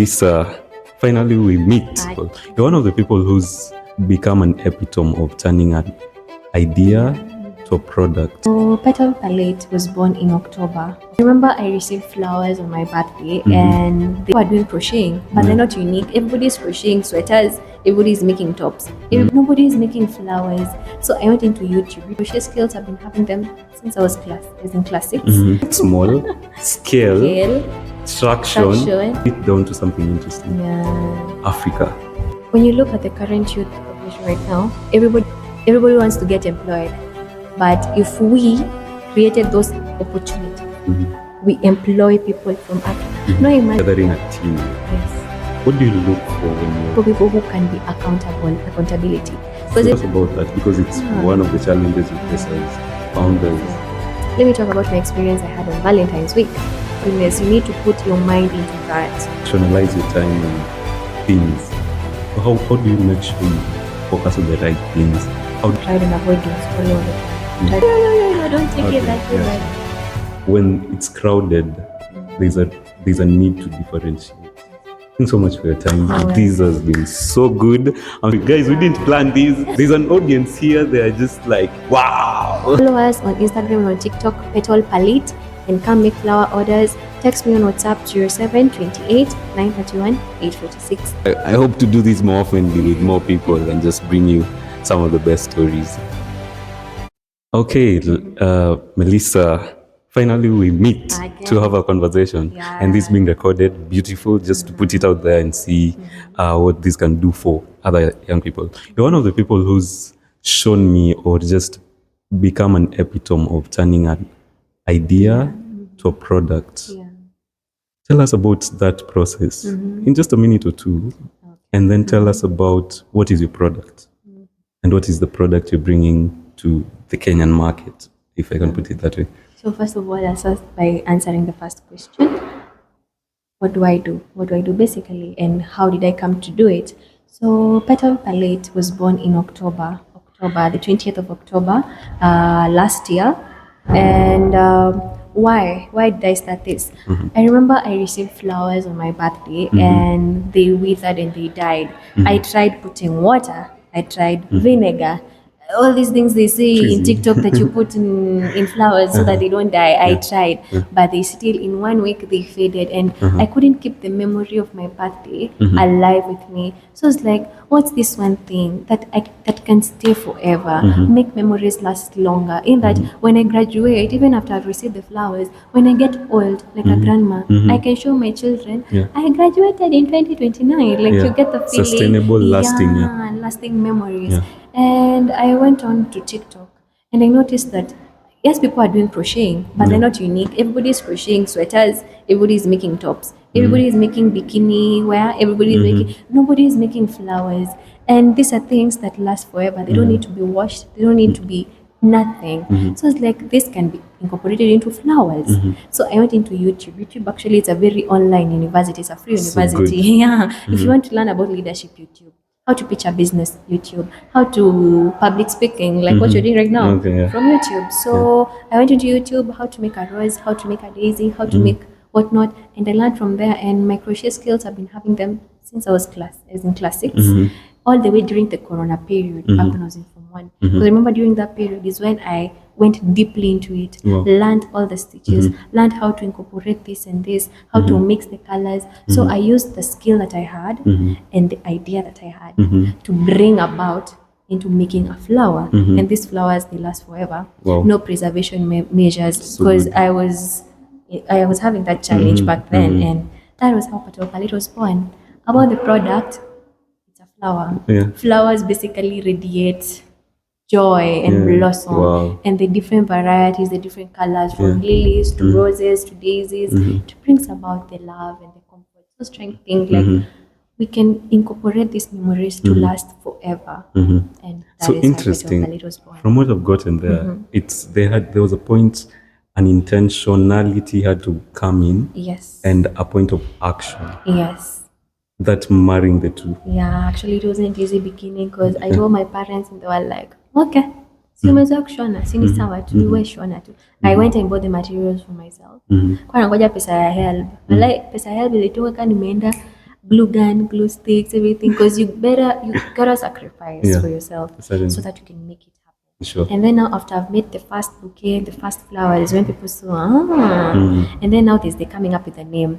This finally we meet. You're one of the people who's become an epitome of turning an idea to a product. So Petal was born in October. I remember I received flowers on my birthday, and they were doing crocheting, but they're not unique. Everybody's crocheting sweaters, everybody's making tops, nobody is making flowers. So I went into YouTube. Crochet skills, I've been having them since I was in class 6. Small, scale, traction, it down to something interesting. Yeah. Africa. When you look at the current youth population right now, everybody wants to get employed. But if we created those opportunities, we employ people from Africa. No, imagine gathering a team. Yes. What do you look for people who can be accountability? Because it's about that, because it's one of the challenges we face as founders. Let me talk about my experience I had on Valentine's week. Yes, you need to put your mind into that. Rationalize your time and things. How do you make sure you focus on the right things? How try and avoid doing scrolling all the time. No, don't take it that way. When it's crowded, there's a need to differentiate. Thanks so much for your time. This has been so good. Guys, we didn't plan this. There's an audience here. They are just like, wow. Follow us on Instagram and on TikTok, Petal Palette, and come make flower orders. Text me on WhatsApp 0728 931 846. I hope to do this more often with more people and just bring you some of the best stories. Okay, Melissa, finally we meet to have a conversation, and this being recorded, beautiful, just to put it out there and see what this can do for other young people. You're one of the people who's shown me or just become an epitome of turning an idea to a product. Tell us about that process in just a minute or two, and then tell us about what is your product and what is the product you're bringing to the Kenyan market, if I can put it that way. So first of all, I'll start by answering the first question. What do I do? What do I do basically, and how did I come to do it? So Petal Palette was born in October, the 20th of October last year. And why did I start this? I remember I received flowers on my birthday, and they withered and they died. I tried putting water, I tried vinegar, all these things they say in TikTok that you put in flowers so that they don't die. I tried, but they still in 1 week they faded, and I couldn't keep the memory of my birthday alive with me. So it's like, what's this one thing that can stay forever, make memories last longer? In that, when I graduate, even after I've received the flowers, when I get old, like a grandma, I can show my children, I graduated in 2029. Like you get the feeling, sustainable, lasting memories. And I went on to TikTok, and I noticed that yes, people are doing crocheting, but they're not unique. Everybody's crocheting sweaters, everybody's making tops, everybody's making bikini wear, nobody is making flowers. And these are things that last forever. They don't need to be washed, they don't need to be nothing. So it's like this can be incorporated into flowers. So I went into YouTube. YouTube actually is a very online university, it's a free university. If you want to learn about leadership, YouTube. How to pitch a business, YouTube. How to public speaking, like what you're doing right now, from YouTube. So I went into YouTube, how to make a rose, how to make a daisy, how to make whatnot, and I learned from there. And my crochet skills, I've been having them since I was in class 6, all the way during the Corona period, back when I was in Form 1. Because I remember during that period is when I went deeply into it, learned all the stitches, learned how to incorporate this and this, how to mix the colors. So I used the skill that I had and the idea that I had to bring about into making a flower. And these flowers, they last forever. No preservation measures, because I was having that challenge back then, and that was how Petal Palette was born. About the product, it's a flower. Flowers basically radiate joy and blossom, and the different varieties, the different colors, from lilies to roses to daisies, it brings about the love and the comfort. So trying to think like we can incorporate these memories to last forever. And that so is interesting. How Petal Palette was born. From what I've gotten there, there was a point, an intentionality had to come in, and a point of action. That marrying the two. Actually it wasn't easy beginning, because I told my parents and they were like, okay, si umeweza kushona, si ni sawa tu, wewe shona tu. I went and bought the materials for myself. Kwa nangoja pesa ya help. Pesa ya help ilitoka, nimeenda glue gun, glue sticks, everything, because you gotta sacrifice Yeah. for yourself Certainly. so that you can make it happen. Sure. And then now after I've made the first bouquet, the first flowers, when people saw, and then now they're coming up with a name,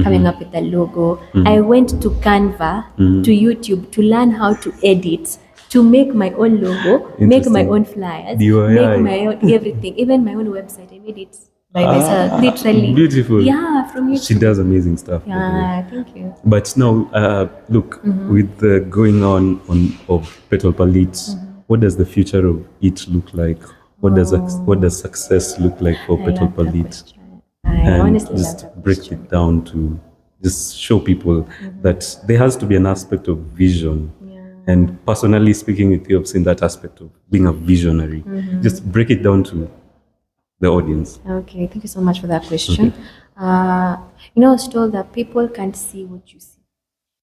coming up with the logo. I went to Canva, to YouTube to learn how to edit, to make my own logo, make my Interesting. own flyers, DIY. make my own everything, even my own website. I made it by myself, literally. Beautiful. Yeah, from YouTube. She does amazing stuff. by the way. Yeah, thank you. But now, look, with the going on of Petal Palit, what does the future of it look like? What does success look like for I Petal love that Palit? question. I And honestly love just that break question. it down to just show people that there has to be an aspect of vision. And personally speaking with you, I've seen that aspect of being a visionary. Just break it down to the audience. Okay, thank you so much for that question. I was told that people can't see what you see.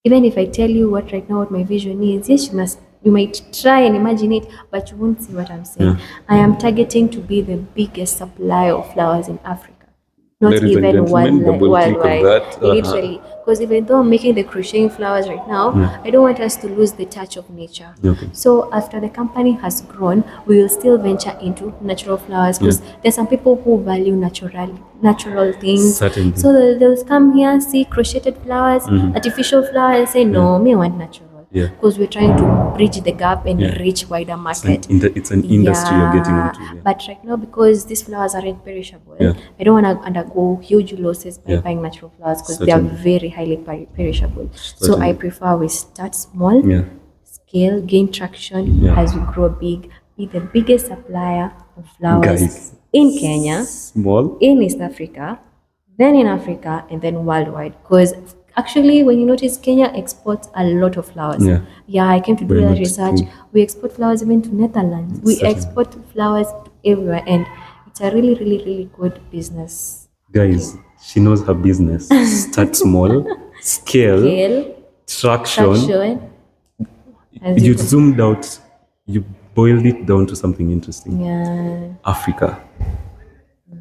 Even if I tell you what my vision is, yes, you might try and imagine it, but you won't see what I'm saying. I am targeting to be the biggest supplier of flowers in Africa. Not Ladies and even gentlemen, double click on worldwide, that. literally. Because even though I'm making the crocheting flowers right now, I don't want us to lose the touch of nature. Okay. So after the company has grown, we will still venture into natural flowers because there's some people who value natural things. Certainly. So they'll come here, see crocheted flowers, artificial flowers, and say, no, me want natural. Yeah. Because we're trying to bridge the gap and reach wider market. It's an industry you're getting into. Yeah. But right now, because these flowers aren't perishable, Yeah. I don't want to undergo huge losses by Yeah. buying natural flowers because they are Certainly. very highly perishable. So Certainly. I prefer we start small, Yeah. scale, gain traction Yeah. as we grow big, be the biggest supplier of flowers Guys. in Kenya, Small. in East Africa, then in Africa, and then worldwide. Because actually, when you notice, Kenya exports a lot of flowers. Yeah. I came to do We're that not research. too- We export flowers even to Netherlands. We Certainly. export flowers everywhere, and it's a really, really, really good business. Guys, she knows her business. Start small, scale, Scale, traction. traction, as You zoomed out, you boiled it down to something interesting. yeah. Africa.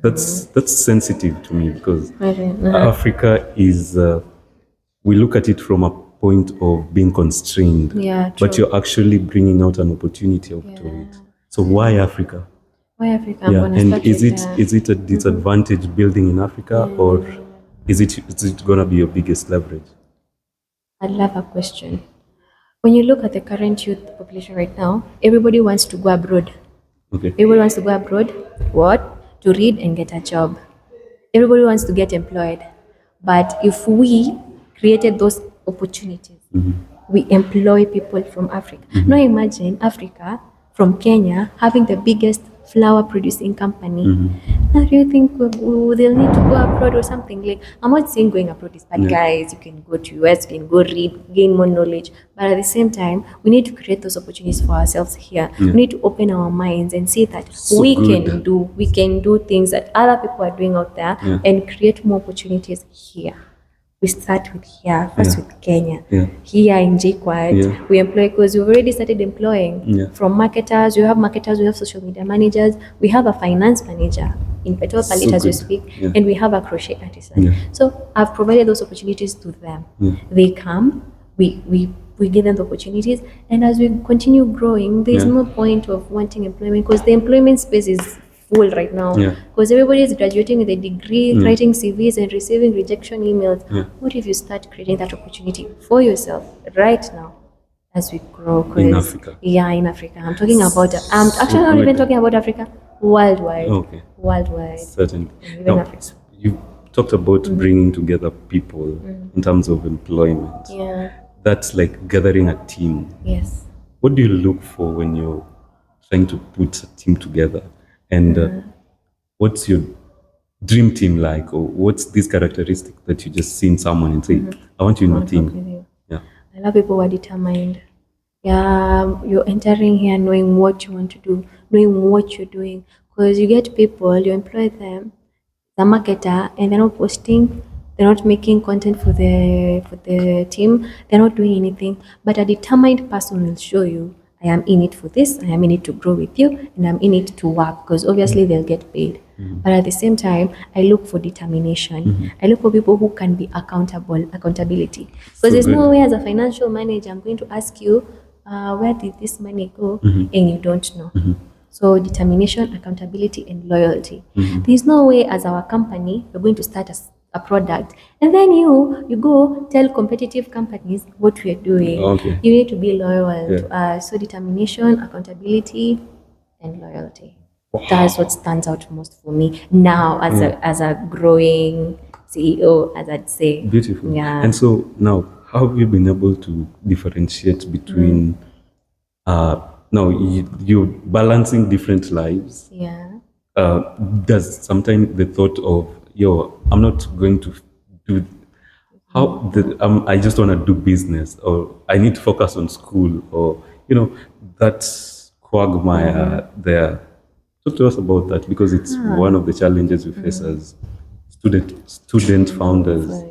That's sensitive to me because Okay. Africa is, we look at it from a point of being constrained. Yeah, But true. you're actually bringing out an opportunity out of it. So why Africa? Why Africa? I'm Yeah, gonna and start is with it is it a disadvantage building in Africa, or is it gonna be your biggest leverage? I love a question. When you look at the current youth population right now, everybody wants to go abroad. Okay. Everybody wants to go abroad. What? To read and get a job. Everybody wants to get employed. But if we created those opportunities, we employ people from Africa. Now imagine Africa from Kenya having the biggest flower producing company. Now do you think they'll need to go abroad or something? Like, I'm not saying going abroad is bad, guys. You can go to US, you can go read, gain more knowledge. But at the same time, we need to create those opportunities for ourselves here. We need to open our minds and see that we can do things that other people are doing out there and create more opportunities here. We start with here, first with Kenya. Here in JQuad, we employ because we've already started employing from marketers. We have social media managers. We have a finance manager in Petal Palit as we speak, and we have a crochet artist. So I've provided those opportunities to them. They come, we give them the opportunities, and as we continue growing, there's no point of wanting employment because the employment space is full right now because everybody is graduating with a degree, writing CVs and receiving rejection emails. What if you start creating that opportunity for yourself right now as we grow? In Africa. Yeah, in Africa. I'm talking about, I'm actually not even talking about Africa, worldwide. Okay. Worldwide. Certainly. Even Now, Africa. you talked about bringing together people in terms of employment. Yeah. That's like gathering a team. Yes. What do you look for when you're trying to put a team together? And what's your dream team like? Or what's this characteristic that you just see in someone and say, I want you in my With team? you. Yeah. I love people who are determined. Yeah, you're entering here knowing what you want to do, knowing what you're doing. Because you get people, you employ them, the marketer, and they're not posting, they're not making content for the team, they're not doing anything. But a determined person will show you, I am in it for this, I am in it to grow with you, and I'm in it to work, because obviously they'll get paid. But at the same time, I look for determination. I look for people who can be accountability. Because there's no way as a financial manager I'm going to ask you, where did this money go? And you don't know. So determination, accountability, and loyalty. There's no way as our company we're going to start a product and then you go tell competitive companies what we're doing. Okay. You need to be loyal to us. So determination, accountability, and loyalty. That's what stands out most for me now as a growing CEO, as I'd say. Beautiful. Yeah. And so now, how have you been able to differentiate between now you're balancing different lives? Yeah. Does sometimes the thought of I'm not going to do I just want to do business, or I need to focus on school, or that quagmire there. Talk to us about that, because it's one of the challenges we face as student founders.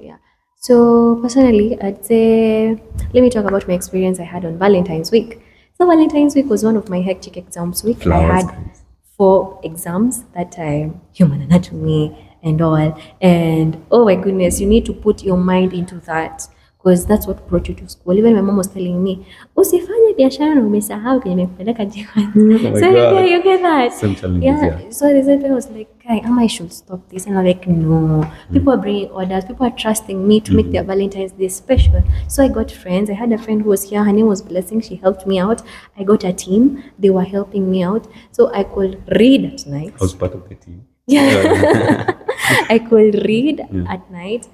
So personally, I'd say, let me talk about my experience I had on Valentine's Week. So Valentine's Week was one of my hectic exams week. Flowers. I had 4 exams that time, human anatomy and all. And oh my goodness, you need to put your mind into that, because that's what brought you to school. Even my mom was telling me, usifanye biashara na umesahau kwenye nimekupeleka jioni. So you get that. Same challenges, So the same thing was like, I should stop this. And I'm like, no. People are bringing orders. People are trusting me to make their Valentine's Day special. So I got friends. I had a friend who was here. Her name was Blessing. She helped me out. I got a team. They were helping me out. So I could read at night. I was part of the team. Yeah. I could read at night,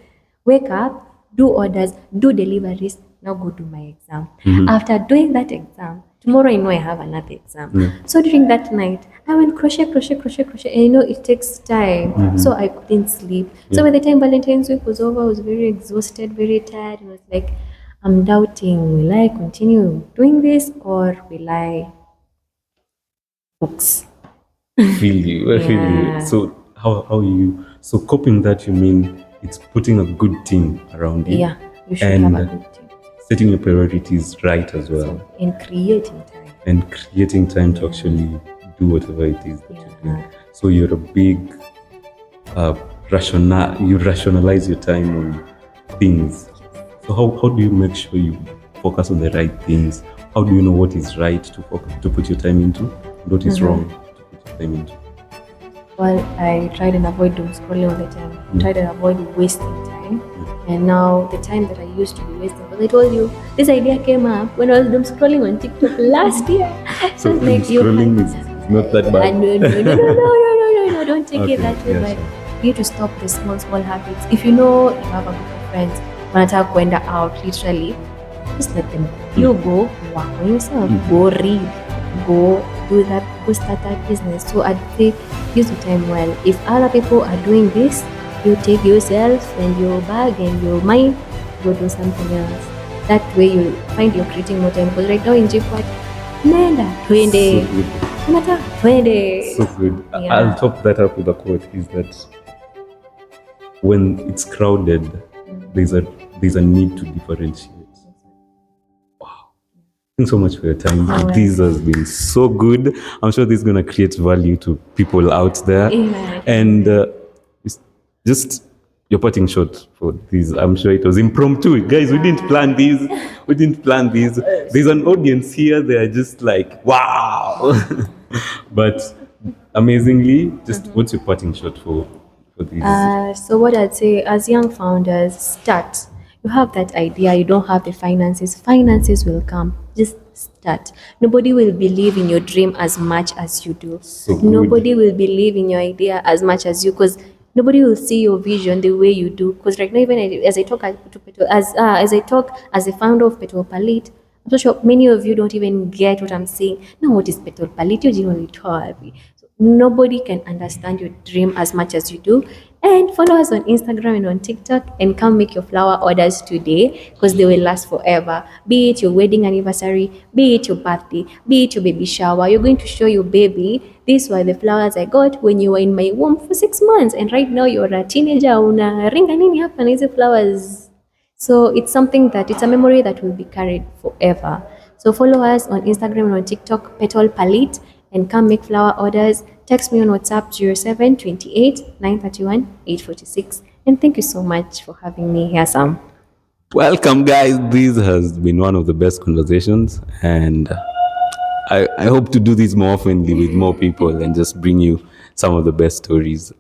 wake up, do orders, do deliveries, now go do my exam. After doing that exam, tomorrow I know I have another exam. So during that night, I went crochet. And it takes time. So I couldn't sleep. So by the time Valentine's Week was over, I was very exhausted, very tired. And I was like, I'm doubting, will I continue doing this or will I focus? Feel you. So how you coping that, you mean it's putting a good team around you. Yeah, you should have a good team. Setting your priorities right as well. And creating time. And creating time to actually do whatever it is that you're doing. So you're a big you rationalize your time on things. So how do you make sure you focus on the right things? How do you know what is right to put your time into? What is wrong to put your time into? Well, I try and avoid doom scrolling all the time. I try to avoid wasting time. And now the time that I used to be wasting, because I told you, this idea came up when I was doom scrolling on TikTok last year. So like scrolling is not that bad. No, don't take it that way. But you need to stop the small habits. If you know you have a group of friends, wanataka kwenda out, literally, just let them go. You go work on yourself. Go read. Go do that. Go start that business. So I'd say use the time well. If other people are doing this, you take yourself and your bag and your mind, go do something else. That way you find you're creating more time. Because right now in Japan, nenda 20. So good. I'll top that up with a quote, is that when it's crowded, there's a need to differentiate. Wow. Thanks so much for your time. This has been so good. I'm sure this is going to create value to people out there. And it's just your parting shot for this. I'm sure it was impromptu. Guys, we didn't plan these. There's an audience here. They are just like, wow. But amazingly, just what's your parting shot for this? So what I'd say, as young founders, start. You have that idea, you don't have the finances. Finances will come. Just start. Nobody will believe in your dream as much as you do. Nobody will believe in your idea as much as you, because nobody will see your vision the way you do. Because right now, even as I talk to Petal, as I talk as a founder of Petal Palit, I'm so sure many of you don't even get what I'm saying. No, what is Petal Palit? You genuinely talk. So nobody can understand your dream as much as you do. And follow us on Instagram and on TikTok, and come make your flower orders today, because they will last forever. Be it your wedding anniversary, be it your birthday, be it your baby shower. You're going to show your baby, these were the flowers I got when you were in my womb for 6 months, and right now you're a teenager. Una ringa nini hapa na hizi flowers. So it's something that, it's a memory that will be carried forever. So follow us on Instagram and on TikTok, Petal Palette, and come make flower orders. Text me on WhatsApp 0728 931 846. And thank you so much for having me here, Sam. Welcome, guys. This has been one of the best conversations, and I hope to do this more oftenly with more people and just bring you some of the best stories.